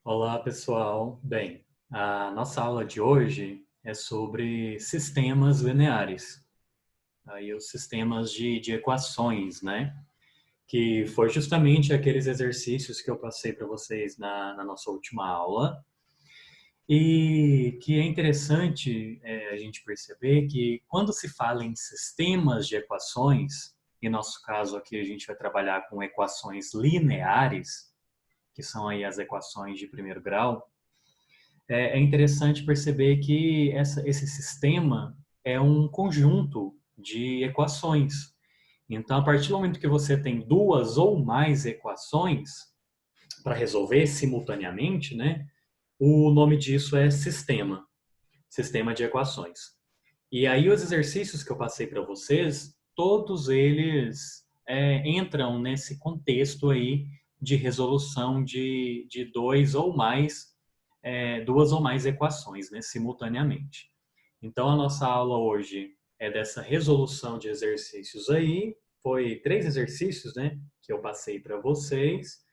Olá, pessoal. Bem, a nossa aula de hoje é sobre sistemas lineares, aí os sistemas de equações, né? Que foi justamente aqueles exercícios que eu passei para vocês na nossa última aula. E que é interessante a gente perceber que quando se fala em sistemas de equações, em nosso caso aqui a gente vai trabalhar com equações lineares, que são aí as equações de primeiro grau. É interessante perceber que esse sistema é um conjunto de equações. Então, a partir do momento que você tem duas ou mais equações para resolver simultaneamente, né, o nome disso é sistema, sistema de equações. E aí os exercícios que eu passei para vocês, todos eles entram nesse contexto aí de resolução de duas ou mais equações, né, simultaneamente. Então a nossa aula hoje é dessa resolução de exercícios aí, foi 3 exercícios, né, que eu passei para vocês,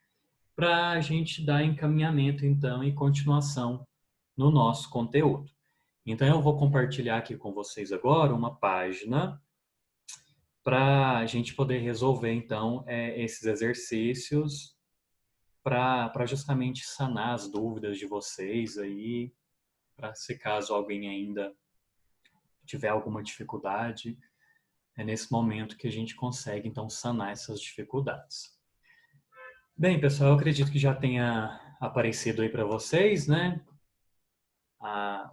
para a gente dar encaminhamento então e continuação no nosso conteúdo. Então, eu vou compartilhar aqui com vocês agora uma página para a gente poder resolver, então, esses exercícios para justamente sanar as dúvidas de vocês aí, para se caso alguém ainda tiver alguma dificuldade, é nesse momento que a gente consegue, então, sanar essas dificuldades. Bem, pessoal, eu acredito que já tenha aparecido aí para vocês, né,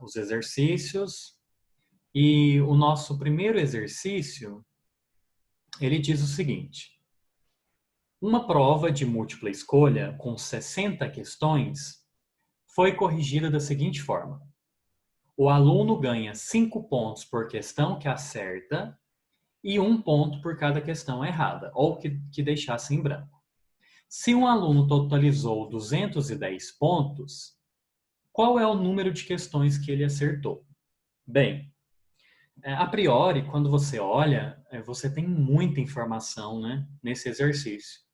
os exercícios. E o nosso primeiro exercício ele diz o seguinte: uma prova de múltipla escolha com 60 questões foi corrigida da seguinte forma: o aluno ganha 5 pontos por questão que acerta e 1 ponto por cada questão errada, ou que deixasse em branco. Se um aluno totalizou 210 pontos, qual é o número de questões que ele acertou? Bem, a priori, quando você olha, você tem muita informação, né, nesse exercício.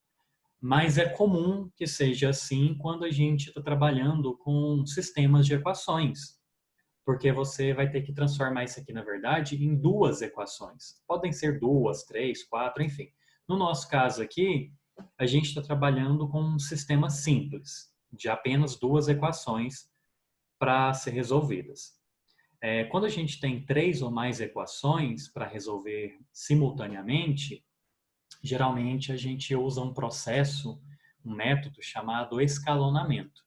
Mas é comum que seja assim quando a gente está trabalhando com sistemas de equações, porque você vai ter que transformar isso aqui, na verdade, em duas equações. Podem ser duas, três, quatro, enfim. No nosso caso aqui, a gente está trabalhando com um sistema simples, de apenas duas equações para ser resolvidas. Quando a gente tem três ou mais equações para resolver simultaneamente, geralmente a gente usa um processo, um método chamado escalonamento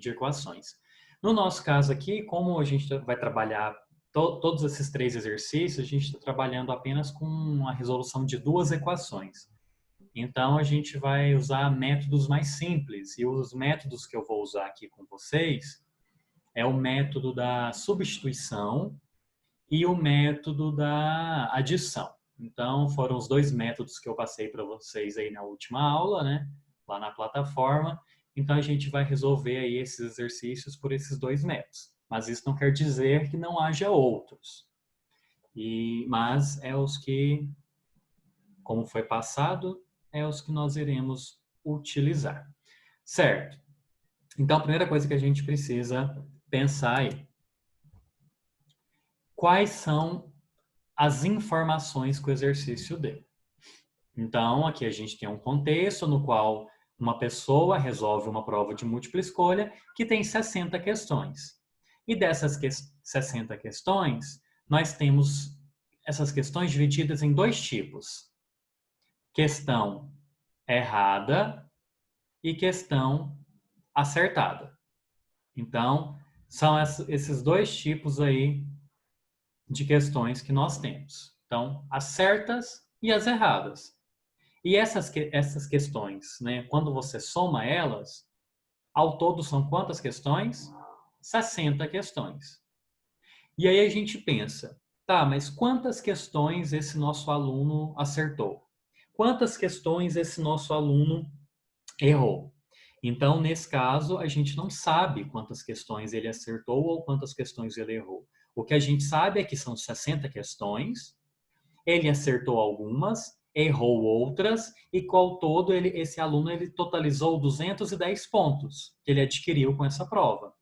de equações. No nosso caso aqui, como a gente vai trabalhar todos esses 3 exercícios, a gente está trabalhando apenas com a resolução de duas equações. Então, a gente vai usar métodos mais simples. E os métodos que eu vou usar aqui com vocês é o método da substituição e o método da adição. Então, foram os 2 métodos que eu passei para vocês aí na última aula, né? Lá na plataforma. Então, a gente vai resolver aí esses exercícios por esses 2 métodos. Mas isso não quer dizer que não haja outros. Mas é os que, como foi passado, é os que nós iremos utilizar. Certo? Então, a primeira coisa que a gente precisa pensar aí: quais são as informações que o exercício deu? Então, aqui a gente tem um contexto no qual uma pessoa resolve uma prova de múltipla escolha que tem 60 questões. E dessas 60 questões, nós temos essas questões divididas em 2 tipos: questão errada e questão acertada. Então, são esses 2 tipos aí de questões que nós temos. Então, as certas e as erradas. E essas questões, né, quando você soma elas, ao todo são quantas questões? 60 questões. E aí a gente pensa, tá, mas quantas questões esse nosso aluno acertou? Quantas questões esse nosso aluno errou? Então, nesse caso, a gente não sabe quantas questões ele acertou ou quantas questões ele errou. O que a gente sabe é que são 60 questões, ele acertou algumas, errou outras e qual todo esse aluno ele totalizou 210 pontos que ele adquiriu com essa prova.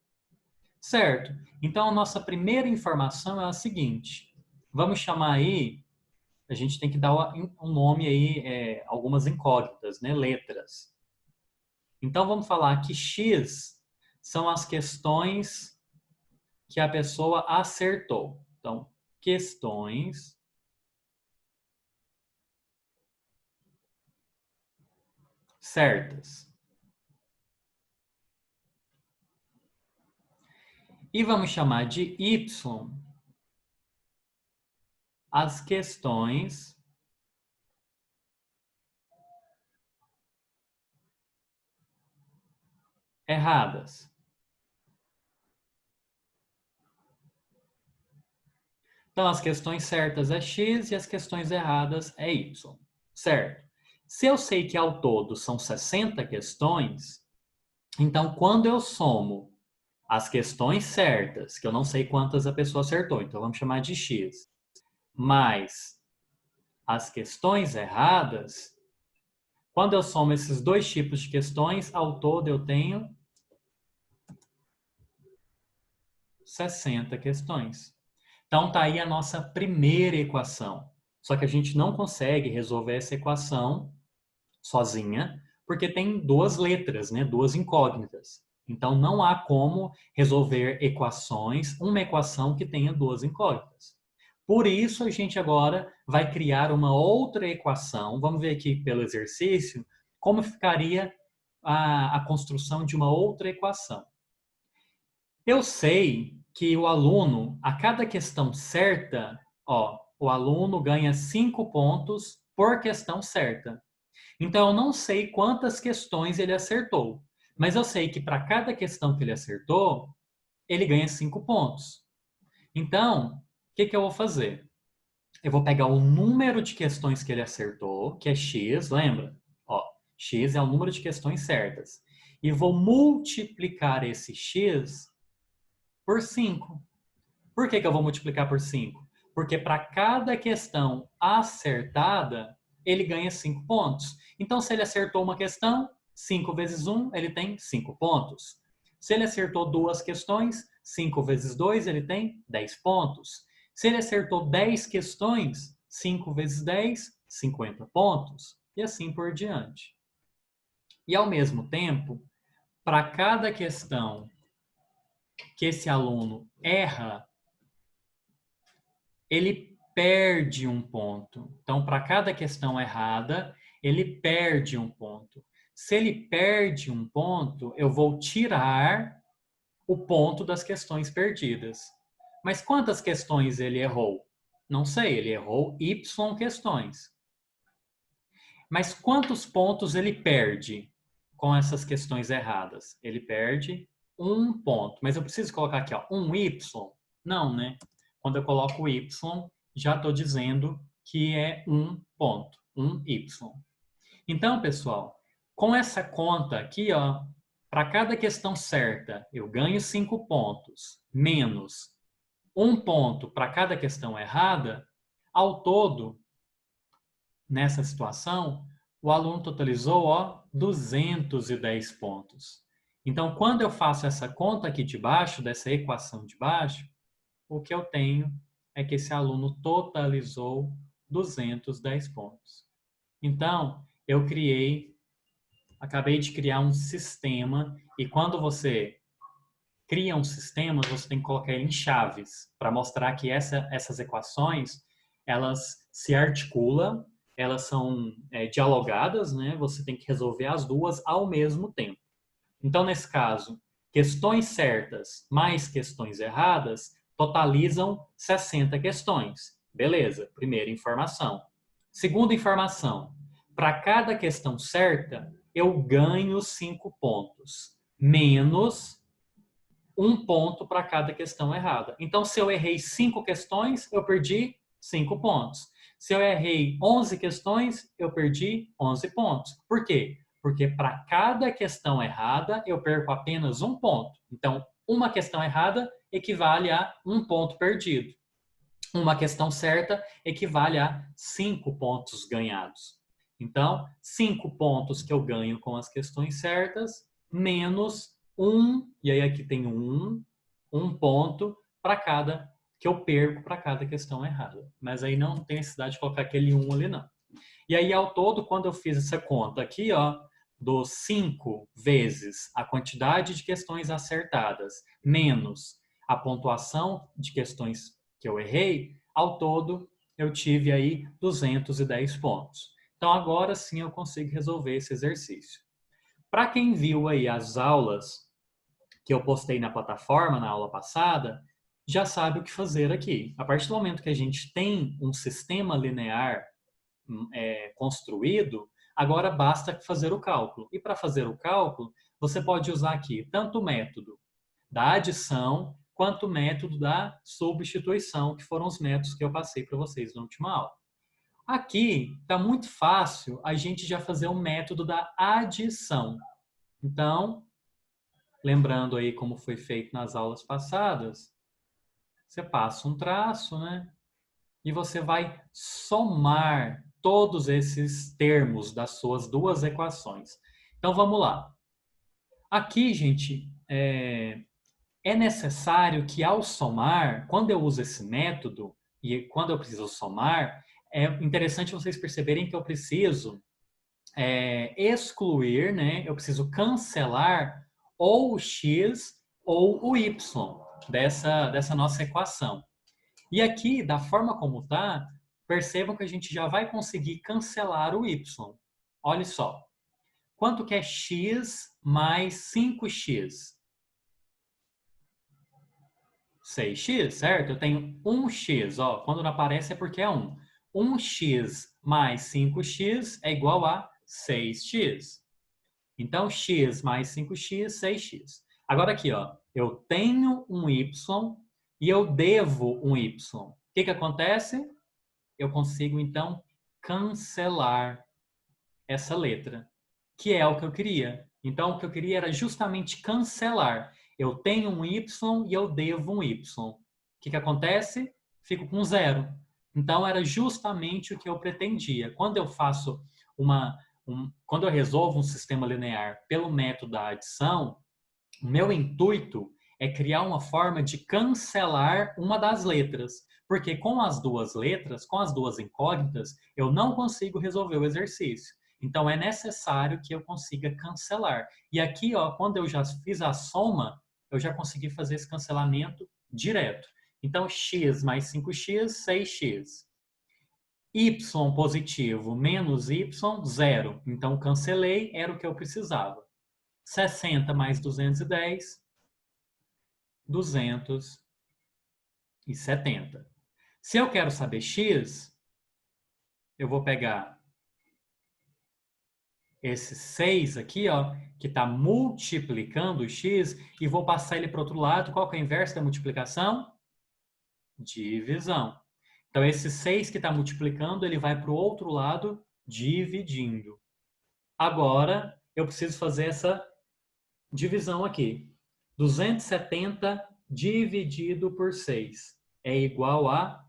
Certo? Então, a nossa primeira informação é a seguinte. Vamos chamar aí, a gente tem que dar um nome aí, algumas incógnitas, né? Letras. Então, vamos falar que X são as questões que a pessoa acertou. Então, questões certas. E vamos chamar de Y as questões erradas. Então, as questões certas é X e as questões erradas é Y. Certo? Se eu sei que ao todo são 60 questões, então quando eu somo as questões certas, que eu não sei quantas a pessoa acertou, então vamos chamar de X, mais as questões erradas, quando eu somo esses dois tipos de questões, ao todo eu tenho 60 questões. Então tá aí a nossa primeira equação. Só que a gente não consegue resolver essa equação sozinha, porque tem duas letras, né? Duas incógnitas. Então não há como resolver equações, uma equação que tenha duas incógnitas. Por isso a gente agora vai criar uma outra equação. Vamos ver aqui pelo exercício como ficaria a construção de uma outra equação. Eu sei que o aluno, a cada questão certa, o aluno ganha 5 pontos por questão certa. Então, eu não sei quantas questões ele acertou, mas eu sei que para cada questão que ele acertou, ele ganha 5 pontos. Então, o que eu vou fazer? Eu vou pegar o número de questões que ele acertou, que é X, lembra? X é o número de questões certas. E vou multiplicar esse X por 5. Por que eu vou multiplicar por 5? Porque para cada questão acertada, ele ganha 5 pontos. Então, se ele acertou uma questão, 5 vezes 1, ele tem 5 pontos. Se ele acertou duas questões, 5 vezes 2, ele tem 10 pontos. Se ele acertou 10 questões, 5 vezes 10, 50 pontos. E assim por diante. E, ao mesmo tempo, para cada questão que esse aluno erra, ele perde um ponto. Então, para cada questão errada, ele perde um ponto. Se ele perde um ponto, eu vou tirar o ponto das questões perdidas. Mas quantas questões ele errou? Não sei, ele errou Y questões. Mas quantos pontos ele perde com essas questões erradas? Ele perde um ponto. Mas eu preciso colocar aqui, um Y? Não, né? Quando eu coloco o Y, já estou dizendo que é um ponto, um Y. Então, pessoal, com essa conta aqui, para cada questão certa, eu ganho 5 pontos, menos um ponto para cada questão errada, ao todo, nessa situação, o aluno totalizou 210 pontos. Então, quando eu faço essa conta aqui de baixo, dessa equação de baixo, o que eu tenho é que esse aluno totalizou 210 pontos. Então, acabei de criar um sistema, e quando você cria um sistema, você tem que colocar ele em chaves, para mostrar que essas equações, elas se articulam, elas são dialogadas, né? Você tem que resolver as duas ao mesmo tempo. Então, nesse caso, questões certas mais questões erradas totalizam 60 questões. Beleza, primeira informação. Segunda informação, para cada questão certa, eu ganho 5 pontos, menos um ponto para cada questão errada. Então, se eu errei 5 questões, eu perdi 5 pontos. Se eu errei 11 questões, eu perdi 11 pontos. Por quê? Porque para cada questão errada, eu perco apenas um ponto. Então, uma questão errada equivale a um ponto perdido. uma questão certa equivale a 5 pontos ganhados. Então, 5 pontos que eu ganho com as questões certas, menos 1, e aí aqui tem um ponto para cada que eu perco para cada questão errada. Mas aí não tem necessidade de colocar aquele 1 ali, não. E aí, ao todo, quando eu fiz essa conta aqui, ó, dos 5 vezes a quantidade de questões acertadas menos a pontuação de questões que eu errei, ao todo eu tive aí 210 pontos. Então agora sim eu consigo resolver esse exercício. Para quem viu aí as aulas que eu postei na plataforma na aula passada, já sabe o que fazer aqui. A partir do momento que a gente tem um sistema linear construído, agora basta fazer o cálculo. E para fazer o cálculo, você pode usar aqui tanto o método da adição quanto o método da substituição, que foram os métodos que eu passei para vocês na última aula. Aqui está muito fácil a gente já fazer o método da adição. Então, lembrando aí como foi feito nas aulas passadas, você passa um traço, né? E você vai somar todos esses termos das suas duas equações. Então vamos lá. Aqui, gente, é necessário que ao somar, quando eu uso esse método e quando eu preciso somar, é interessante vocês perceberem que eu preciso excluir, né? Eu preciso cancelar ou o x ou o y dessa nossa equação. E aqui, da forma como está, percebam que a gente já vai conseguir cancelar o y. Olha só. Quanto que é x mais 5x? 6x, certo? Eu tenho 1x, ó. Quando não aparece é porque é 1. 1x mais 5x é igual a 6x. Então, x mais 5x, 6x. Agora aqui, ó. Eu tenho um y e eu devo um y. O que acontece? Eu consigo, então, cancelar essa letra, que é o que eu queria. Então, o que eu queria era justamente cancelar. Eu tenho um y e eu devo um y. O que acontece? Fico com zero. Então, era justamente o que eu pretendia. Quando eu faço quando eu resolvo um sistema linear pelo método da adição, o meu intuito é criar uma forma de cancelar uma das letras, porque com as duas letras, com as duas incógnitas, eu não consigo resolver o exercício. Então é necessário que eu consiga cancelar. E aqui, ó, quando eu já fiz a soma, eu já consegui fazer esse cancelamento direto. Então x mais 5x, 6x. Y positivo menos y, zero. Então cancelei, era o que eu precisava. 60 mais 210, 270. Se eu quero saber x, eu vou pegar esse 6 aqui, ó, que está multiplicando o x, e vou passar ele para o outro lado. Qual que é o inverso da multiplicação? Divisão. Então, esse 6 que está multiplicando, ele vai para o outro lado, dividindo. Agora, eu preciso fazer essa divisão aqui. 270 dividido por 6 é igual a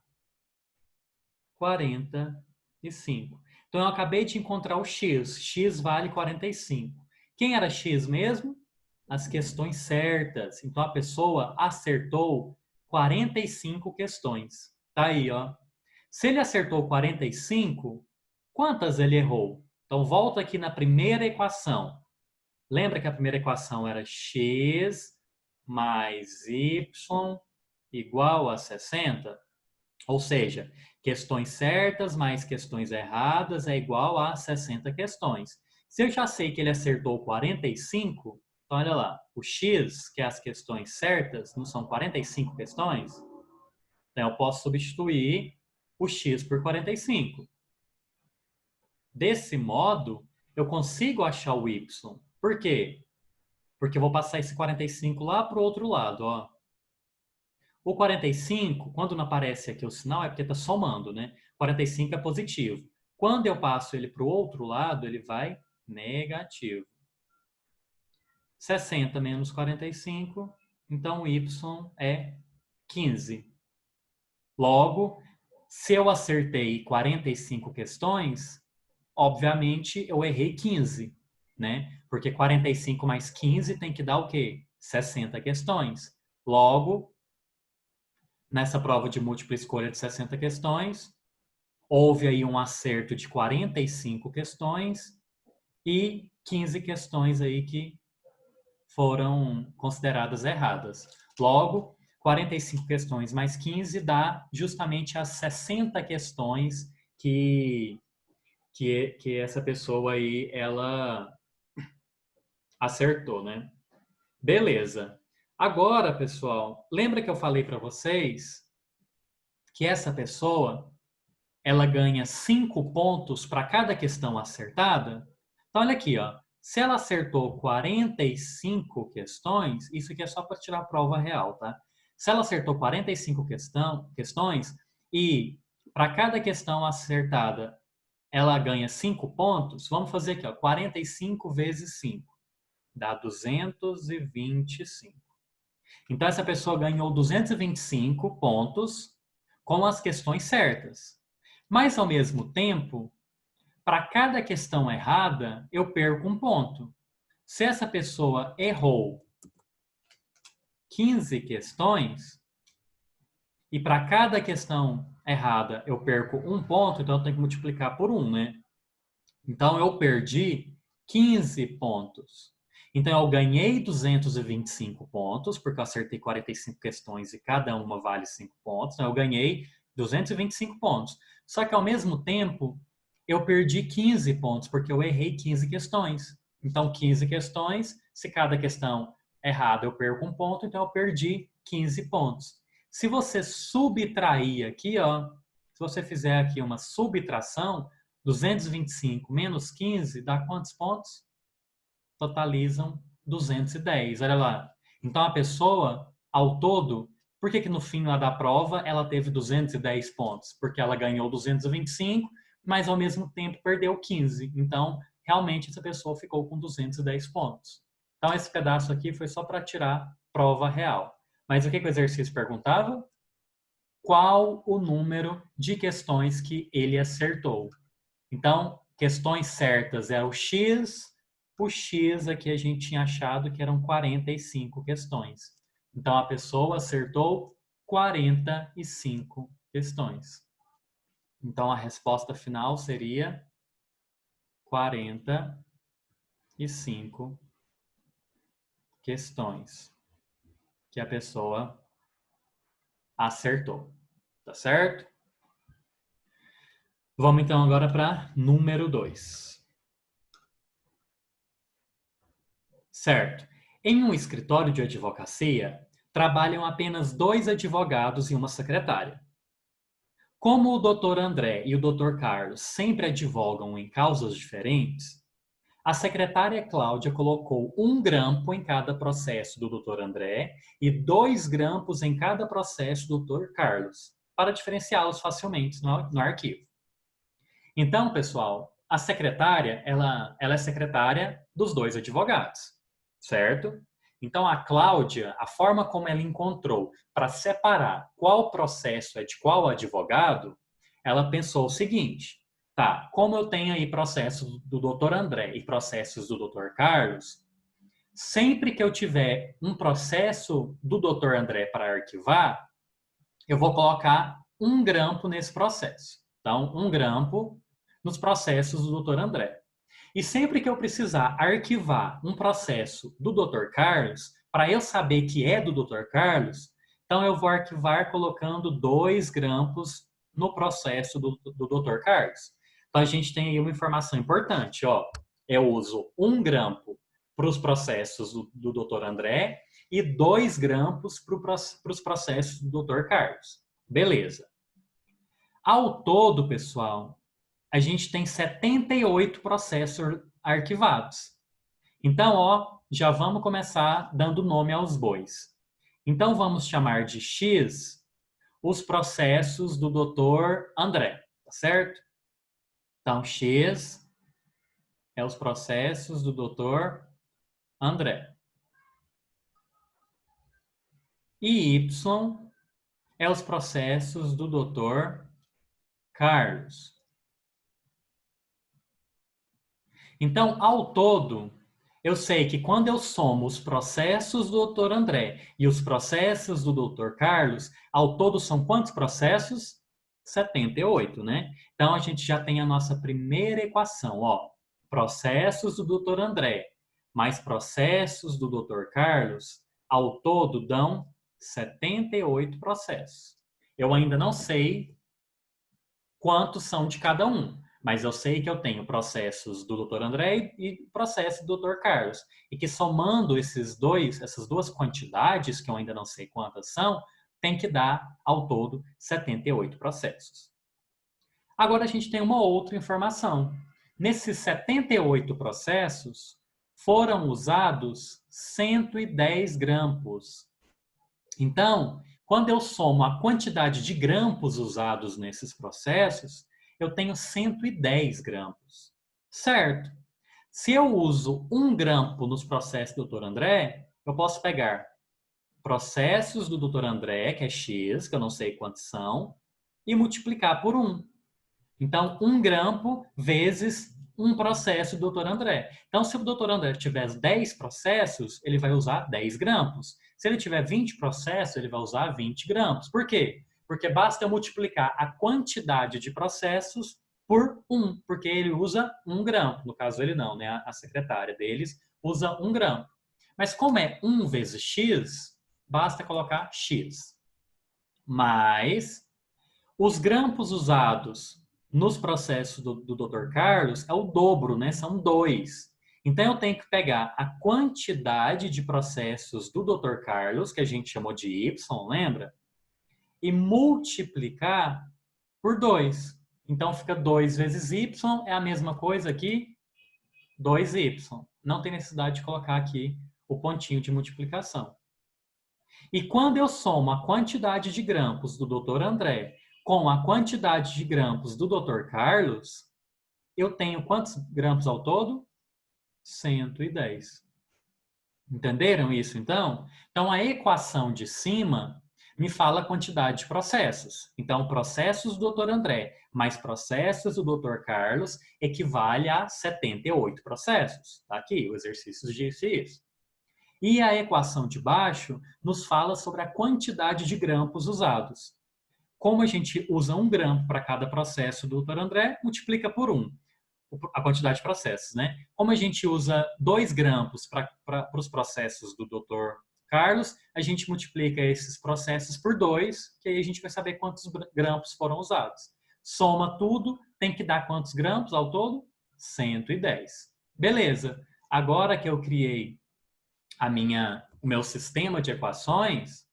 45. Então, eu acabei de encontrar o x. X vale 45. Quem era x mesmo? As questões certas. Então, a pessoa acertou 45 questões. Tá aí, ó. Se ele acertou 45, quantas ele errou? Então, volta aqui na primeira equação. Lembra que a primeira equação era x mais y igual a 60? Ou seja, questões certas mais questões erradas é igual a 60 questões. Se eu já sei que ele acertou 45, então olha lá, o x, que é as questões certas, não são 45 questões? Então eu posso substituir o x por 45. Desse modo, eu consigo achar o y. Por quê? Porque eu vou passar esse 45 lá para o outro lado, ó. O 45, quando não aparece aqui o sinal, é porque está somando, né? 45 é positivo. Quando eu passo ele para o outro lado, ele vai negativo. 60 menos 45, então y é 15. Logo, se eu acertei 45 questões, obviamente eu errei 15, né? Porque 45 mais 15 tem que dar o quê? 60 questões. Logo, nessa prova de múltipla escolha de 60 questões, houve aí um acerto de 45 questões e 15 questões aí que foram consideradas erradas. Logo, 45 questões mais 15 dá justamente as 60 questões que essa pessoa aí, ela acertou, né? Beleza. Agora, pessoal, lembra que eu falei para vocês que essa pessoa, ela ganha 5 pontos para cada questão acertada? Então, olha aqui, ó. Se ela acertou 45 questões, isso aqui é só para tirar a prova real, tá? Se ela acertou 45 questões e para cada questão acertada ela ganha 5 pontos, vamos fazer aqui, ó, 45 vezes 5 dá 225. Então, essa pessoa ganhou 225 pontos com as questões certas. Mas, ao mesmo tempo, para cada questão errada, eu perco um ponto. Se essa pessoa errou 15 questões, e para cada questão errada eu perco um ponto, então eu tenho que multiplicar por 1, né? Então, eu perdi 15 pontos. Então, eu ganhei 225 pontos, porque eu acertei 45 questões e cada uma vale 5 pontos. Então, eu ganhei 225 pontos. Só que, ao mesmo tempo, eu perdi 15 pontos, porque eu errei 15 questões. Então, 15 questões, se cada questão errada eu perco um ponto, então eu perdi 15 pontos. Se você subtrair aqui, ó, se você fizer aqui uma subtração, 225 menos 15 dá quantos pontos? Totalizam 210. Olha lá. Então a pessoa, ao todo, por que no fim lá da prova ela teve 210 pontos? Porque ela ganhou 225, mas ao mesmo tempo perdeu 15. Então, realmente essa pessoa ficou com 210 pontos. Então esse pedaço aqui foi só para tirar prova real. Mas o que o exercício perguntava? Qual o número de questões que ele acertou? Então, questões certas é o X aqui a gente tinha achado que eram 45 questões. Então, a pessoa acertou 45 questões. Então, a resposta final seria 45 questões que a pessoa acertou. Tá certo? Vamos então agora para número 2. Certo. Em um escritório de advocacia, trabalham apenas 2 advogados e uma secretária. Como o Dr. André e o Dr. Carlos sempre advogam em causas diferentes, a secretária Cláudia colocou 1 grampo em cada processo do Dr. André e 2 grampos em cada processo do Dr. Carlos, para diferenciá-los facilmente no arquivo. Então, pessoal, a secretária, ela é secretária dos 2 advogados, certo? Então, a Cláudia, a forma como ela encontrou para separar qual processo é de qual advogado, ela pensou o seguinte: tá, como eu tenho aí processos do Dr. André e processos do Dr. Carlos, sempre que eu tiver um processo do Dr. André para arquivar, eu vou colocar 1 grampo nesse processo. Então, 1 grampo nos processos do Dr. André. E sempre que eu precisar arquivar um processo do Dr. Carlos, para eu saber que é do Dr. Carlos, então eu vou arquivar colocando 2 grampos no processo do Dr. Carlos. Então a gente tem aí uma informação importante, ó. Eu uso 1 grampo para os processos do Dr. André e 2 grampos para os processos do Dr. Carlos. Beleza. Ao todo, pessoal, a gente tem 78 processos arquivados. Então, ó, já vamos começar dando nome aos bois. Então, vamos chamar de X os processos do Dr. André, tá certo? Então, X é os processos do Dr. André. E Y é os processos do Dr. Carlos. Então, ao todo, eu sei que quando eu somo os processos do Dr. André e os processos do Dr. Carlos, ao todo são quantos processos? 78, né? Então, a gente já tem a nossa primeira equação, ó. Processos do Dr. André mais processos do Dr. Carlos, ao todo dão 78 processos. Eu ainda não sei quantos são de cada um, mas eu sei que eu tenho processos do Dr. André e processo do Dr. Carlos, e que somando essas duas quantidades, que eu ainda não sei quantas são, tem que dar ao todo 78 processos. Agora a gente tem uma outra informação. Nesses 78 processos, foram usados 110 grampos. Então, quando eu somo a quantidade de grampos usados nesses processos, eu tenho 110 grampos. Certo? Se eu uso 1 grampo nos processos do Dr. André, eu posso pegar processos do Dr. André, que é X, que eu não sei quantos são, e multiplicar por 1. Então, 1 grampo vezes um processo do Dr. André. Então, se o Dr. André tiver 10 processos, ele vai usar 10 grampos. Se ele tiver 20 processos, ele vai usar 20 grampos. Por quê? Porque basta eu multiplicar a quantidade de processos por 1, porque ele usa 1 grampo. No caso, ele não, né? A secretária deles usa 1 grampo. Mas como é 1 vezes x, basta colocar x. Mas os grampos usados nos processos do Dr. Carlos é o dobro, né? São 2. Então, eu tenho que pegar a quantidade de processos do Dr. Carlos, que a gente chamou de Y, lembra? E multiplicar por 2. Então, fica 2 vezes Y, é a mesma coisa aqui, 2Y. Não tem necessidade de colocar aqui o pontinho de multiplicação. E quando eu somo a quantidade de grampos do Dr. André com a quantidade de grampos do Dr. Carlos, eu tenho quantos grampos ao todo? 110. Entenderam isso, então? Então, a equação de cima me fala a quantidade de processos. Então, processos do Dr. André mais processos do Dr. Carlos equivale a 78 processos. Está aqui, o exercício disse isso. E a equação de baixo nos fala sobre a quantidade de grampos usados. Como a gente usa 1 grampo para cada processo do Dr. André, multiplica por 1 a quantidade de processos, né? Como a gente usa 2 grampos para os processos do Dr. Carlos, a gente multiplica esses processos por 2, que aí a gente vai saber quantos grampos foram usados. Soma tudo, tem que dar quantos grampos ao todo? 110. Beleza. Agora que eu criei o meu sistema de equações,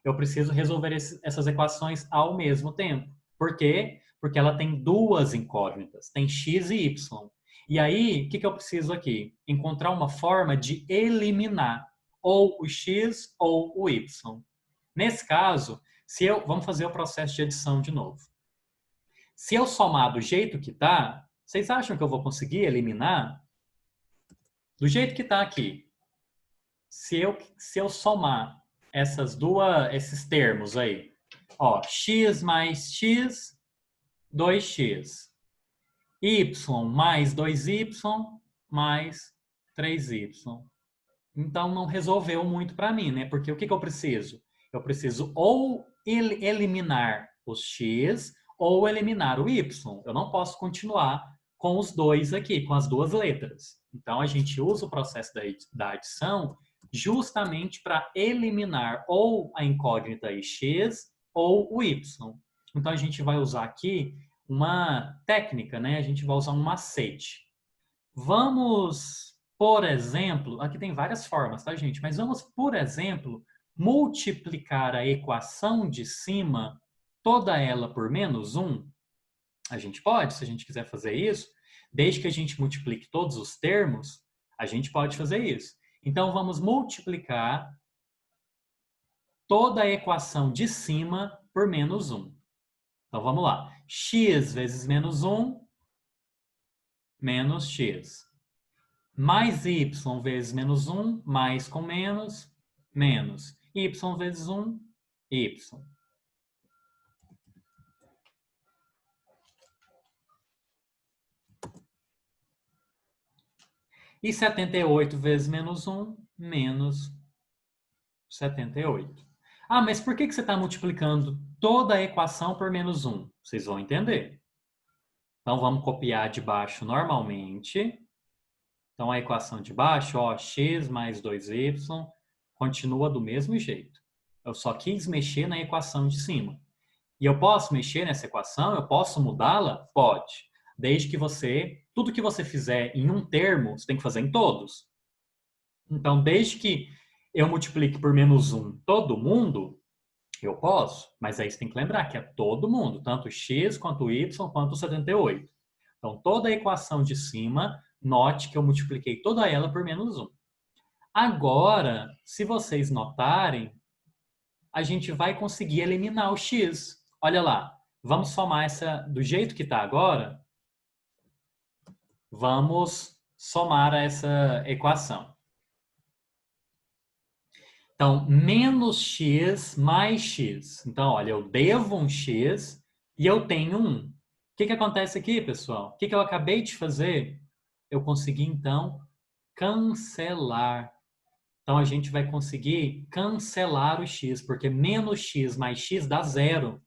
eu preciso resolver essas equações ao mesmo tempo. Por quê? Porque ela tem duas incógnitas, tem x e y. E aí, o que eu preciso aqui? Encontrar uma forma de eliminar ou o x ou o y. Nesse caso, vamos fazer o processo de adição de novo. Se eu somar do jeito que está, vocês acham que eu vou conseguir eliminar? Do jeito que está aqui. Se eu somar esses termos aí, ó, x mais x, 2x. Y mais 2y mais 3y. Então, não resolveu muito para mim, né? Porque o que eu preciso? Eu preciso ou eliminar os x ou eliminar o y. Eu não posso continuar com os dois aqui, com as duas letras. Então, a gente usa o processo da adição justamente para eliminar ou a incógnita x ou o y. Então, a gente vai usar aqui uma técnica, né? A gente vai usar um macete. Vamos, por exemplo, aqui tem várias formas, tá, gente? Mas vamos, por exemplo, multiplicar a equação de cima, toda ela por menos 1. A gente pode, se a gente quiser fazer isso, desde que a gente multiplique todos os termos, a gente pode fazer isso. Então, vamos multiplicar toda a equação de cima por menos 1. Então, vamos lá. X vezes menos 1, menos x. Mais y vezes menos 1, mais com menos, menos. Y vezes 1, y. E 78 vezes menos 1, menos 78. Ah, mas por que você está multiplicando toda a equação por menos 1? Vocês vão entender. Então, vamos copiar de baixo normalmente. Então, a equação de baixo, ó, x mais 2y, continua do mesmo jeito. Eu só quis mexer na equação de cima. E eu posso mexer nessa equação? Eu posso mudá-la? Pode. Desde que tudo que você fizer em um termo, você tem que fazer em todos. Então, desde que eu multiplique por menos 1 todo mundo, eu posso. Mas aí você tem que lembrar que é todo mundo, tanto x, quanto y, quanto 78. Então, toda a equação de cima, note que eu multipliquei toda ela por menos 1. Agora, se vocês notarem, a gente vai conseguir eliminar o x. Olha lá, vamos somar essa do jeito que está agora. Vamos somar essa equação. Então, menos x mais x. Então, olha, eu devo um x e eu tenho 1. O que acontece aqui, pessoal? O que eu acabei de fazer? Eu consegui, então, cancelar. Então, a gente vai conseguir cancelar o x, porque menos x mais x dá 0.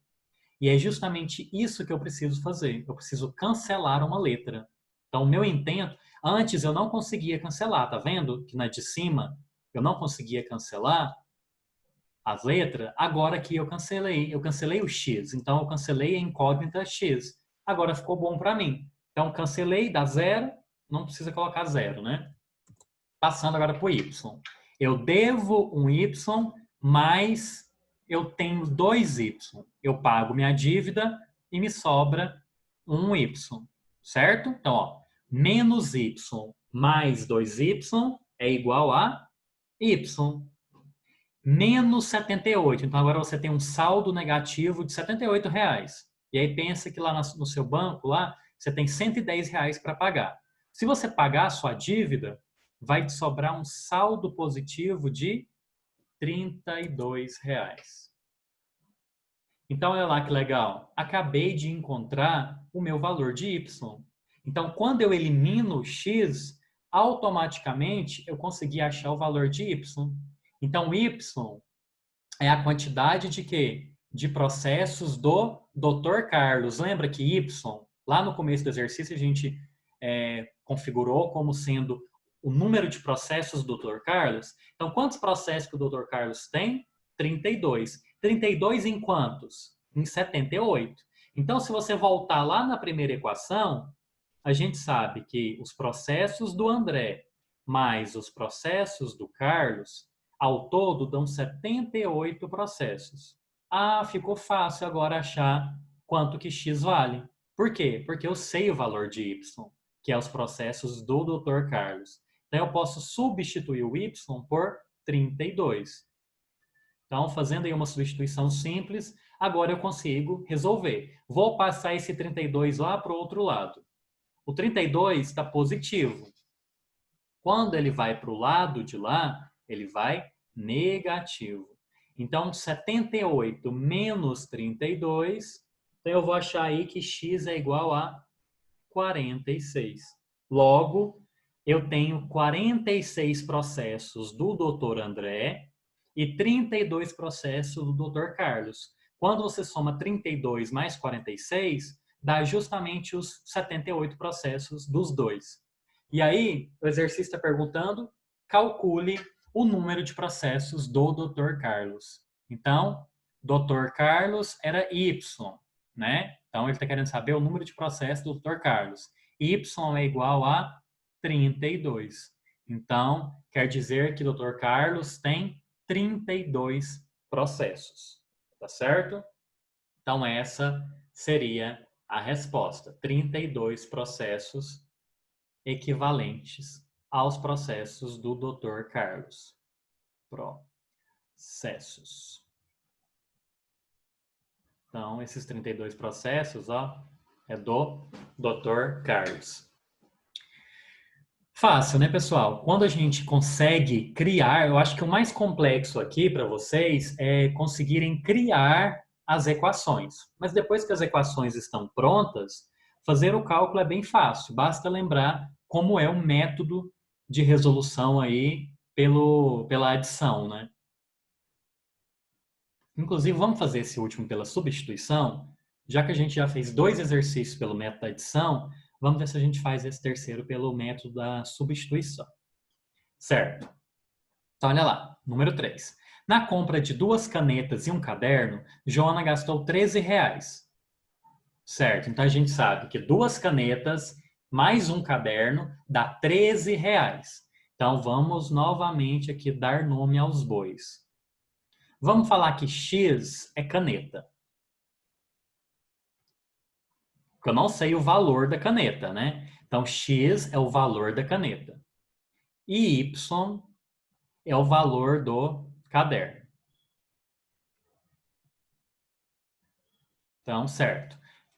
E é justamente isso que eu preciso fazer. Eu preciso cancelar uma letra. Então, o meu intento... Antes, eu não conseguia cancelar. Tá vendo que na de cima eu não conseguia cancelar as letras? Agora que eu cancelei o x. Então, eu cancelei a incógnita x. Agora ficou bom para mim. Então, cancelei, dá 0. Não precisa colocar 0, né? Passando agora para o y. Eu devo um y, mas eu tenho 2y. Eu pago minha dívida e me sobra um y, certo? Então, ó, menos y mais 2y é igual a y. Menos 78. Então, agora você tem um saldo negativo de R$ 78. E aí pensa que lá no seu banco, lá, você tem R$ 110 para pagar. Se você pagar a sua dívida, vai te sobrar um saldo positivo de R$ 32. Então, olha lá que legal. Acabei de encontrar o meu valor de y. Então, quando eu elimino o x, automaticamente eu consegui achar o valor de y. Então, y é a quantidade de quê? De processos do Dr. Carlos. Lembra que y, lá no começo do exercício, a gente configurou como sendo o número de processos do Dr. Carlos. Então, quantos processos que o Dr. Carlos tem? 32. 32 em quantos? Em 78. Então, se você voltar lá na primeira equação, a gente sabe que os processos do André mais os processos do Carlos, ao todo dão 78 processos. Ah, ficou fácil agora achar quanto que x vale. Por quê? Porque eu sei o valor de y, que é os processos do Dr. Carlos. Então, eu posso substituir o y por 32. Então, fazendo aí uma substituição simples, agora eu consigo resolver. Vou passar esse 32 lá para o outro lado. O 32 está positivo. Quando ele vai para o lado de lá, ele vai negativo. Então, 78 menos 32, então eu vou achar aí que x é igual a 46. Logo, eu tenho 46 processos do Dr. André e 32 processos do Dr. Carlos. Quando você soma 32 mais 46, dá justamente os 78 processos dos dois. E aí, o exercício está perguntando, calcule o número de processos do Dr. Carlos. Então, Dr. Carlos era Y, né? Então, ele está querendo saber o número de processos do Dr. Carlos. Y é igual a 32. Então, quer dizer que o Dr. Carlos tem 32 processos. Tá certo? Então, essa seria a resposta. 32 processos equivalentes aos processos do Dr. Carlos. Processos. Então, esses 32 processos, ó, é do Dr. Carlos. Fácil, né, pessoal? Quando a gente consegue criar, eu acho que o mais complexo aqui para vocês é conseguirem criar as equações. Mas depois que as equações estão prontas, fazer o cálculo é bem fácil. Basta lembrar como é o método de resolução aí pela adição, né? Inclusive, vamos fazer esse último pela substituição. Já que a gente já fez 2 exercícios pelo método da adição, vamos ver se a gente faz esse terceiro pelo método da substituição. Certo? Então, olha lá. Número 3. Na compra de 2 canetas e um caderno, Joana gastou R$ 13. Certo? Então, a gente sabe que 2 canetas mais um caderno dá R$ 13. Então, vamos novamente aqui dar nome aos bois. Vamos falar que X é caneta. Porque eu não sei o valor da caneta, né? Então, X é o valor da caneta. E Y é o valor do caderno. Então, certo.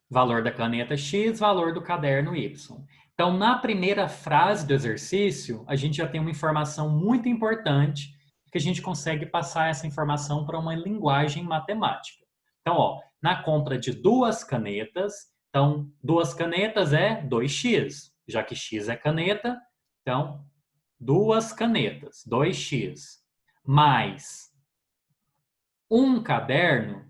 Valor da caneta X, valor do caderno Y. Então, na primeira frase do exercício, a gente já tem uma informação muito importante que a gente consegue passar essa informação para uma linguagem matemática. Então, ó, na compra de 2 canetas, então 2 canetas é 2x, já que x é caneta, então 2 canetas, 2x, mais um caderno,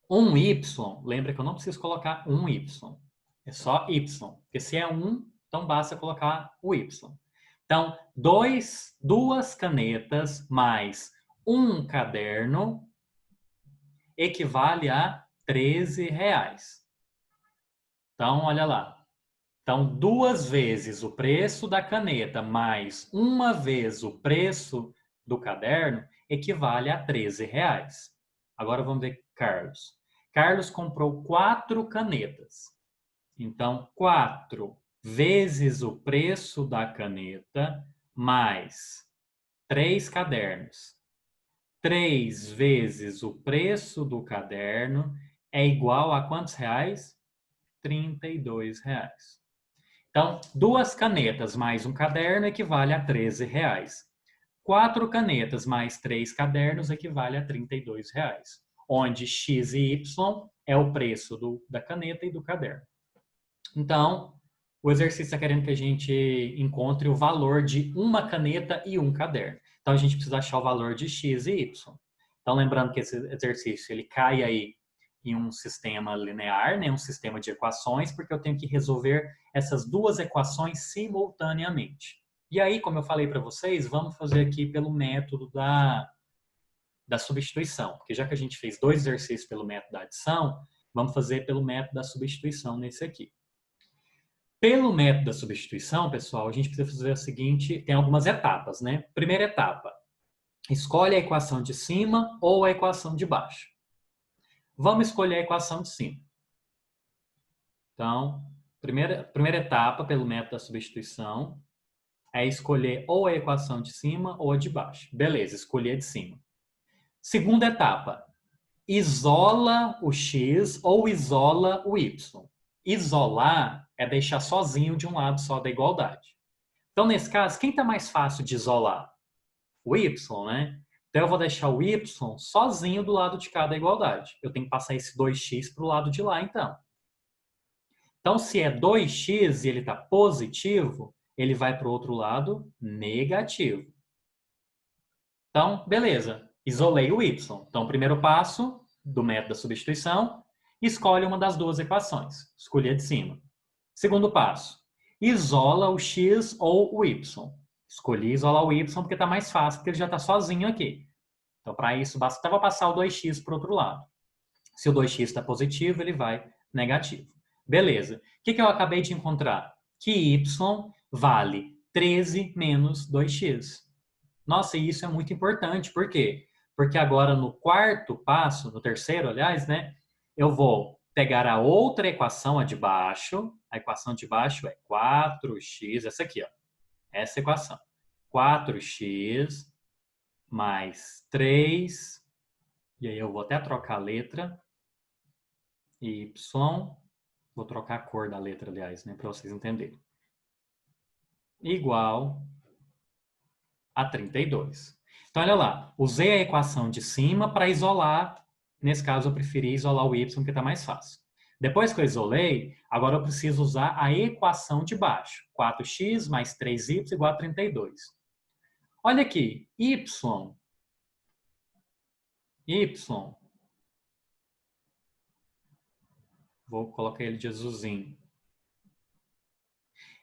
um y, lembra que eu não preciso colocar um y, é só y, porque se é então basta colocar o y. Então, 2 canetas mais um caderno equivale a R$ 13. Então, olha lá. Então, 2 vezes o preço da caneta mais uma vez o preço do caderno equivale a R$ 13. Agora vamos ver Carlos. Carlos comprou 4 canetas. Então, 4 vezes o preço da caneta mais 3 cadernos. 3 vezes o preço do caderno é igual a quantos reais? R$ 32. Então, 2 canetas mais um caderno equivale a R$ 13. 4 canetas mais 3 cadernos equivale a R$ 32, onde X e Y é o preço da caneta e do caderno. Então, o exercício está querendo que a gente encontre o valor de uma caneta e um caderno. Então, a gente precisa achar o valor de X e Y. Então, lembrando que esse exercício ele cai aí em um sistema linear, né, um sistema de equações, porque eu tenho que resolver essas 2 equações simultaneamente. E aí, como eu falei para vocês, vamos fazer aqui pelo método da substituição, porque já que a gente fez 2 exercícios pelo método da adição, vamos fazer pelo método da substituição nesse aqui. Pelo método da substituição, pessoal, a gente precisa fazer o seguinte, tem algumas etapas, né? Primeira etapa, escolhe a equação de cima ou a equação de baixo. Vamos escolher a equação de cima. Então, primeira etapa pelo método da substituição é escolher ou a equação de cima ou a de baixo. Beleza, escolhi a de cima. Segunda etapa, isola o x ou isola o y. Isolar é deixar sozinho de um lado só da igualdade. Então, nesse caso, quem está mais fácil de isolar? O y, né? Então, eu vou deixar o y sozinho do lado de cada igualdade. Eu tenho que passar esse 2x para o lado de lá, então. Então, se é 2x e ele está positivo, ele vai para o outro lado negativo. Então, beleza. Isolei o y. Então, primeiro passo do método da substituição, escolhe uma das 2 equações. Escolhi a de cima. Segundo passo, isola o x ou o y. Escolhi isolar o y porque está mais fácil, porque ele já está sozinho aqui. Então, para isso, bastava passar o 2x para o outro lado. Se o 2x está positivo, ele vai negativo. Beleza. O que eu acabei de encontrar? Que y vale 13 menos 2x. Nossa, e isso é muito importante. Por quê? Porque agora no quarto passo, no terceiro, aliás, né? Eu vou pegar a outra equação, a de baixo. A equação de baixo é 4x, essa aqui, ó. Essa equação. 4x mais 3. E aí eu vou até trocar a letra. Y. Vou trocar a cor da letra, aliás, né? Para vocês entenderem. Igual a 32. Então, olha lá. Usei a equação de cima para isolar. Nesse caso, eu preferi isolar o y, porque está mais fácil. Depois que eu isolei, Agora eu preciso usar a equação de baixo. 4x mais 3y igual a 32. Olha aqui, y, vou colocar ele de azulzinho.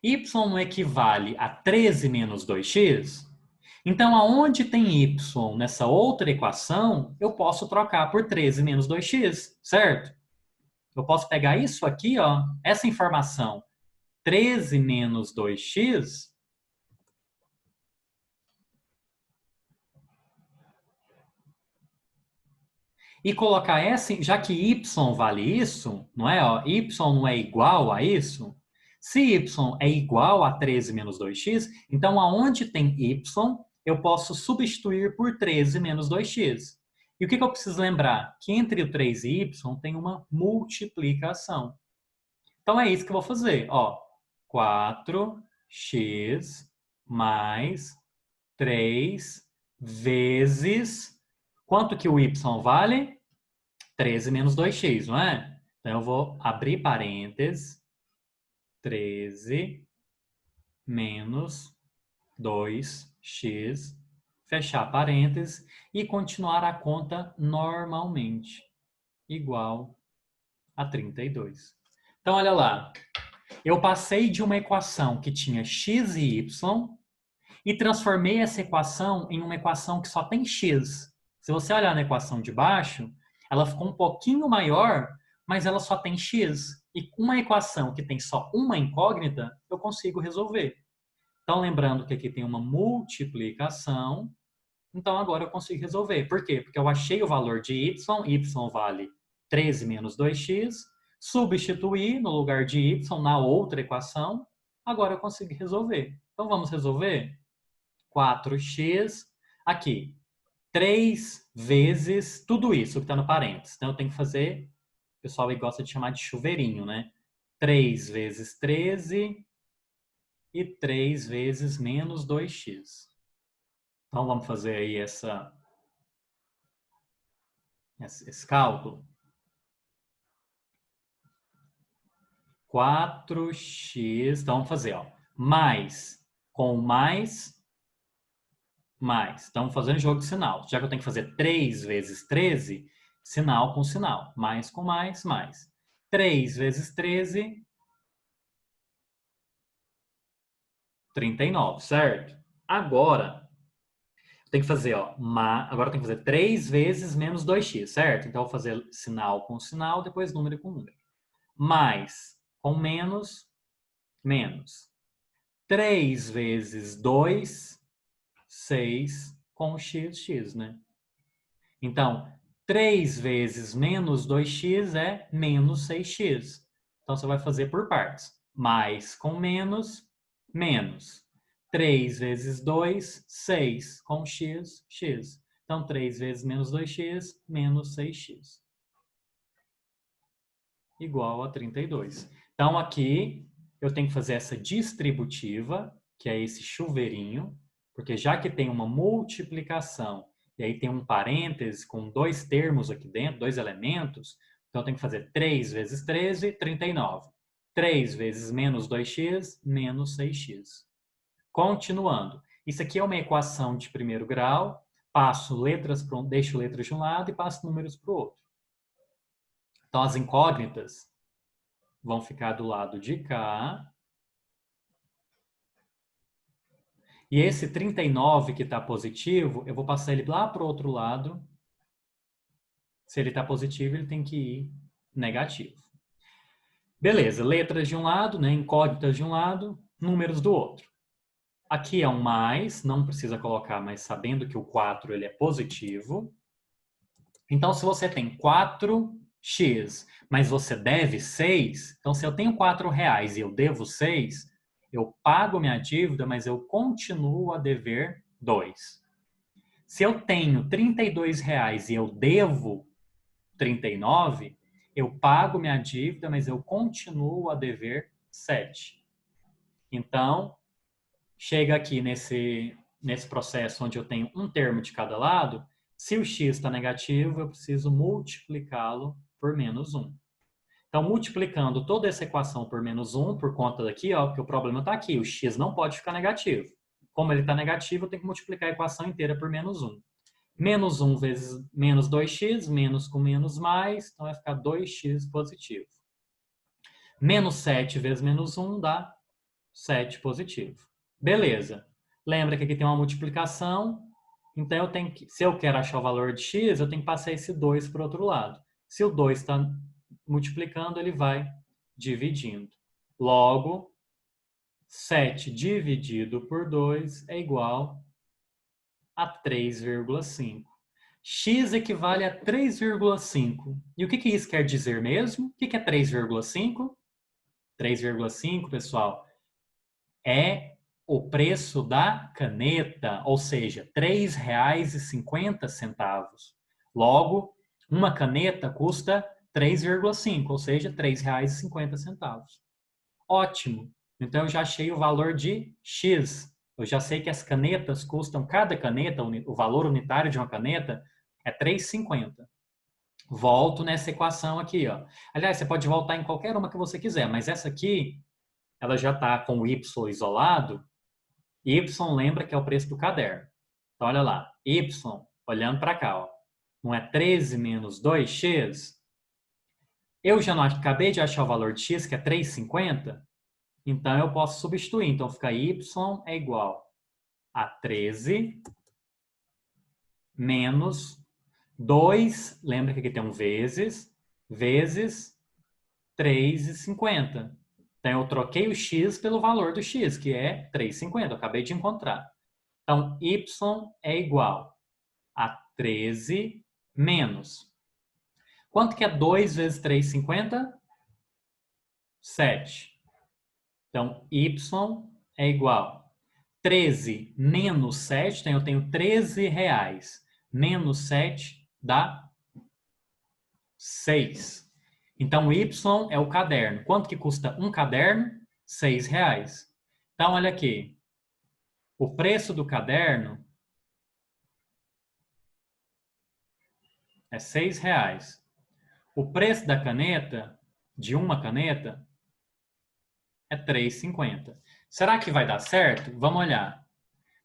Y não equivale a 13 menos 2x? Então, aonde tem y nessa outra equação, eu posso trocar por 13 menos 2x, certo? Eu posso pegar isso aqui, ó, essa informação, 13 menos 2x, e colocar essa, já que y vale isso, não é? Ó, y não é igual a isso. Se y é igual a 13 menos 2x, então aonde tem y, eu posso substituir por 13 menos 2x. E o que eu preciso lembrar? Que entre o 3 e y tem uma multiplicação. Então é isso que eu vou fazer. Ó, 4x mais 3 vezes... Quanto que o y vale? 13 menos 2x, não é? Então eu vou abrir parênteses. 13 menos 2x, fechar parênteses e continuar a conta normalmente, igual a 32. Então, olha lá. Eu passei de uma equação que tinha x e y e transformei essa equação em uma equação que só tem x. Se você olhar na equação de baixo, ela ficou um pouquinho maior, mas ela só tem x. E com uma equação que tem só uma incógnita, eu consigo resolver. Então, lembrando que aqui tem uma multiplicação, então agora eu consigo resolver. Por quê? Porque eu achei o valor de y vale 13 menos 2x, substituí no lugar de y na outra equação, agora eu consigo resolver. Então, vamos resolver? 4x, aqui, 3 vezes tudo isso que está no parênteses. Então, eu tenho que fazer, o pessoal aí gosta de chamar de chuveirinho, né? 3 vezes 13 e 3 vezes menos 2x. Então, vamos fazer aí esse cálculo. 4x, então vamos fazer, ó, mais com mais. Estamos fazendo jogo de sinal. Já que eu tenho que fazer 3 vezes 13, sinal com sinal. Mais com mais, mais. 3 vezes 13, 39, certo? Agora, eu tenho que fazer, ó, agora eu tenho que fazer 3 vezes menos 2x, certo? Então, eu vou fazer sinal com sinal, depois número com número. Mais com menos, menos. 3 vezes 2, 6 com x, né? Então, 3 vezes menos 2x é menos 6x. Então, você vai fazer por partes. Mais com menos, menos. 3 vezes 2, 6 com x, x. Então, 3 vezes menos 2x, menos 6x. Igual a 32. Então, aqui, eu tenho que fazer essa distributiva, que é esse chuveirinho, porque já que tem uma multiplicação e aí tem um parêntese com dois termos aqui dentro, dois elementos, então eu tenho que fazer 3 vezes 13, 39. 3 vezes menos 2x, menos 6x. Continuando. Isso aqui é uma equação de primeiro grau, deixo letras de um lado e passo números para o outro. Então, as incógnitas vão ficar do lado de cá. E esse 39 que está positivo, eu vou passar ele lá para o outro lado. Se ele está positivo, ele tem que ir negativo. Beleza, letras de um lado, né, incógnitas de um lado, números do outro. Aqui é um mais, não precisa colocar, mas sabendo que o 4 ele é positivo. Então, se você tem 4x, mas você deve 6, então se eu tenho R$4 e eu devo 6, eu pago minha dívida, mas eu continuo a dever 2. Se eu tenho R$32 e eu devo 39, eu pago minha dívida, mas eu continuo a dever 7. Então, chega aqui nesse processo onde eu tenho um termo de cada lado, se o x está negativo, eu preciso multiplicá-lo por menos 1. Então, multiplicando toda essa equação por menos 1, por conta daqui, ó, que o problema está aqui, o x não pode ficar negativo. Como ele está negativo, eu tenho que multiplicar a equação inteira por menos 1. Menos 1 vezes menos 2x, menos com menos mais, então vai ficar 2x positivo. Menos 7 vezes menos 1 dá 7 positivo. Beleza. Lembra que aqui tem uma multiplicação, então eu tenho que, se eu quero achar o valor de x, eu tenho que passar esse 2 para o outro lado. Se o 2 está multiplicando, ele vai dividindo. Logo, 7 dividido por 2 é igual a 3,5. X equivale a 3,5. E o que isso quer dizer mesmo? O que é 3,5? 3,5, pessoal, é o preço da caneta, ou seja, R$ 3,50. Logo, uma caneta custa 3,5, ou seja, R$ 3,50. Ótimo! Então, eu já achei o valor de X. Eu já sei que as canetas custam, cada caneta, o valor unitário de uma caneta é R$ 3,50. Volto nessa equação aqui, ó. Aliás, você pode voltar em qualquer uma que você quiser, mas essa aqui, ela já está com o Y isolado. Y lembra que é o preço do caderno. Então, olha lá. Y, olhando para cá, ó. Não é 13 menos 2x? Eu já não acabei de achar o valor de x, que é 3,50. Então, eu posso substituir. Então, fica y é igual a 13 menos 2, lembra que aqui tem um vezes 3,50. Então, eu troquei o x pelo valor do x, que é 3,50. Eu acabei de encontrar. Então, y é igual a 13 menos. Quanto que é 2 vezes 3,50? 7. Então, y é igual a 13 menos 7. Então, eu tenho 13 reais. Menos 7 dá 6. Então, y é o caderno. Quanto que custa um caderno? 6 reais. Então, olha aqui. O preço do caderno é 6 reais. O preço da caneta, de uma caneta, é 3,50. Será que vai dar certo? Vamos olhar.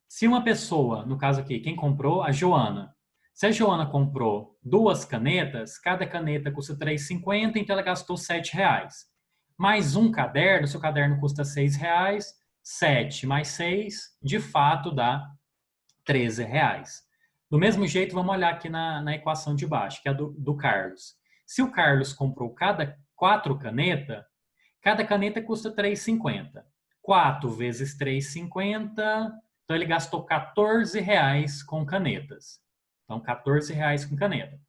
Se uma pessoa, no caso aqui, quem comprou? A Joana. Se a Joana comprou 2 canetas, cada caneta custa 3,50, então ela gastou 7 reais. Mais um caderno, se o caderno custa 6 reais, 7 mais 6, de fato dá 13 reais. Do mesmo jeito, vamos olhar aqui na equação de baixo, que é do Carlos. Se o Carlos comprou 4 canetas, cada caneta custa 3,50. 4 vezes 3,50, então ele gastou 14 reais com canetas. Então, 14 reais com caneta.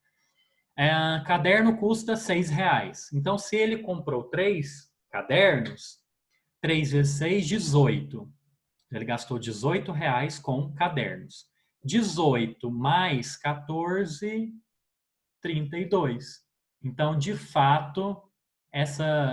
Caderno custa 6 reais. Então, se ele comprou 3 cadernos, 3 vezes 6, 18. Ele gastou 18 reais com cadernos. 18 mais 14, 32. Então, de fato,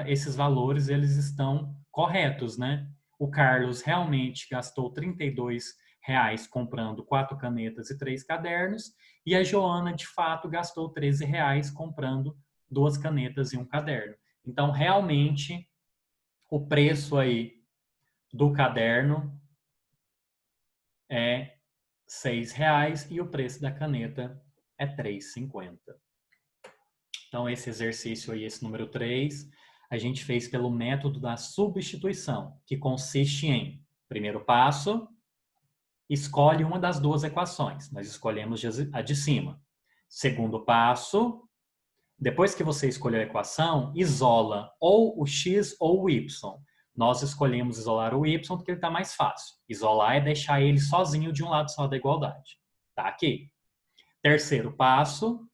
esses valores eles estão corretos, né? O Carlos realmente gastou 32 reais comprando 4 canetas e 3 cadernos, e a Joana, de fato, gastou 13 reais comprando 2 canetas e um caderno. Então, realmente, o preço aí do caderno é 6 reais e o preço da caneta é 3,50. Então, esse exercício aí, esse número 3, a gente fez pelo método da substituição, que consiste em, primeiro passo, escolhe uma das duas equações. Nós escolhemos a de cima. Segundo passo, depois que você escolheu a equação, isola ou o x ou o y. Nós escolhemos isolar o y porque ele está mais fácil. Isolar é deixar ele sozinho de um lado só da igualdade. Tá aqui. Terceiro passo,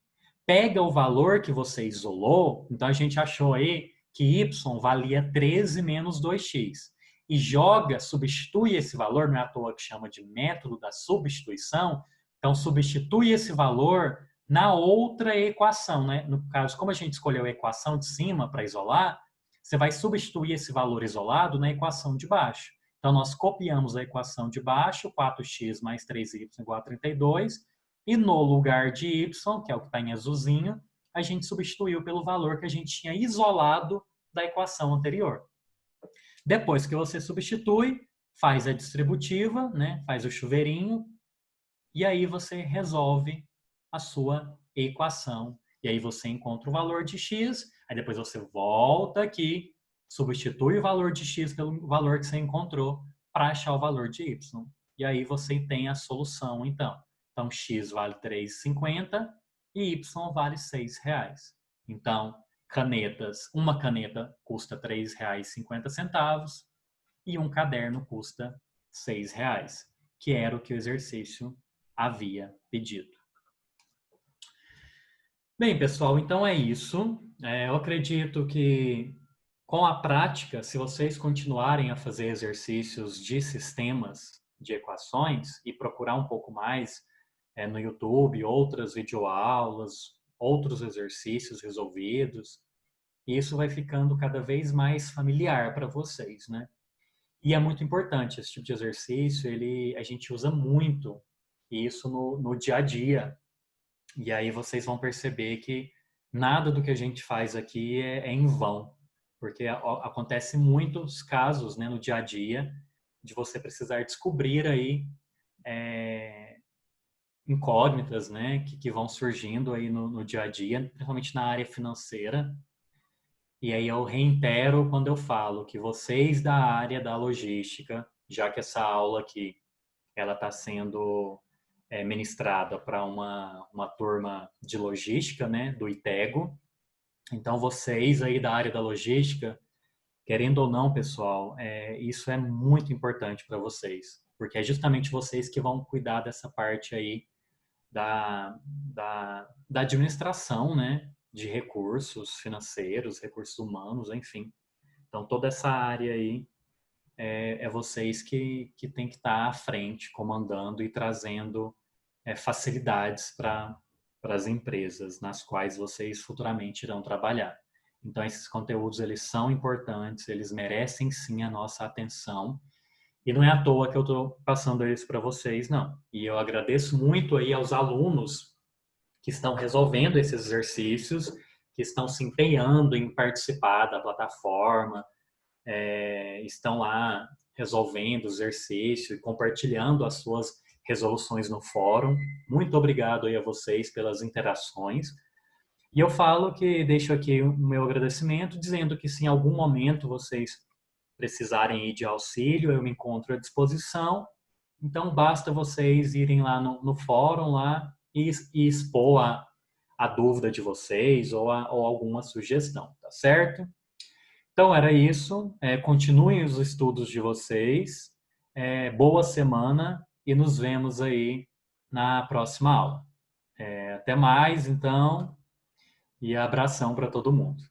pega o valor que você isolou, então a gente achou aí que y valia 13 menos 2x. E joga, substitui esse valor, não é à toa que chama de método da substituição, então substitui esse valor na outra equação, né? No caso, como a gente escolheu a equação de cima para isolar, você vai substituir esse valor isolado na equação de baixo. Então, nós copiamos a equação de baixo, 4x mais 3y igual a 32, e no lugar de y, que é o que está em azulzinho, a gente substituiu pelo valor que a gente tinha isolado da equação anterior. Depois que você substitui, faz a distributiva, né? Faz o chuveirinho, e aí você resolve a sua equação. E aí você encontra o valor de x, aí depois você volta aqui, substitui o valor de x pelo valor que você encontrou para achar o valor de y. E aí você tem a solução, então. Então, x vale 3,50 e y vale R$6. Então, uma caneta custa R$3,50 e um caderno custa R$6, que era o que o exercício havia pedido. Bem, pessoal, então é isso. Eu acredito que com a prática, se vocês continuarem a fazer exercícios de sistemas de equações e procurar um pouco mais no YouTube, outras videoaulas, outros exercícios resolvidos, isso vai ficando cada vez mais familiar para vocês, né? E é muito importante esse tipo de exercício, a gente usa muito isso no dia a dia. E aí vocês vão perceber que nada do que a gente faz aqui é em vão, porque acontece muitos casos, né, no dia a dia de você precisar descobrir aí incógnitas, né, que vão surgindo aí no dia a dia, principalmente na área financeira. E aí eu reitero quando eu falo que vocês da área da logística, já que essa aula aqui ela está sendo ministrada para uma turma de logística, né, do ITEGO. Então vocês aí da área da logística, querendo ou não, pessoal, isso é muito importante para vocês, porque é justamente vocês que vão cuidar dessa parte aí da administração, né, de recursos financeiros, recursos humanos, enfim. Então, toda essa área aí é vocês que tem que estar à frente, comandando e trazendo facilidades para as empresas nas quais vocês futuramente irão trabalhar. Então, esses conteúdos, eles são importantes, eles merecem sim a nossa atenção. E não é à toa que eu estou passando isso para vocês, não. E eu agradeço muito aí aos alunos que estão resolvendo esses exercícios, que estão se empenhando em participar da plataforma, estão lá resolvendo o exercício e compartilhando as suas resoluções no fórum. Muito obrigado aí a vocês pelas interações. E eu falo que deixo aqui o meu agradecimento, dizendo que se em algum momento vocês precisarem ir de auxílio, eu me encontro à disposição. Então, basta vocês irem lá no fórum lá e expor a dúvida de vocês ou alguma sugestão, tá certo? Então, era isso. Continuem os estudos de vocês. Boa semana e nos vemos aí na próxima aula. Até mais, então, e abração para todo mundo.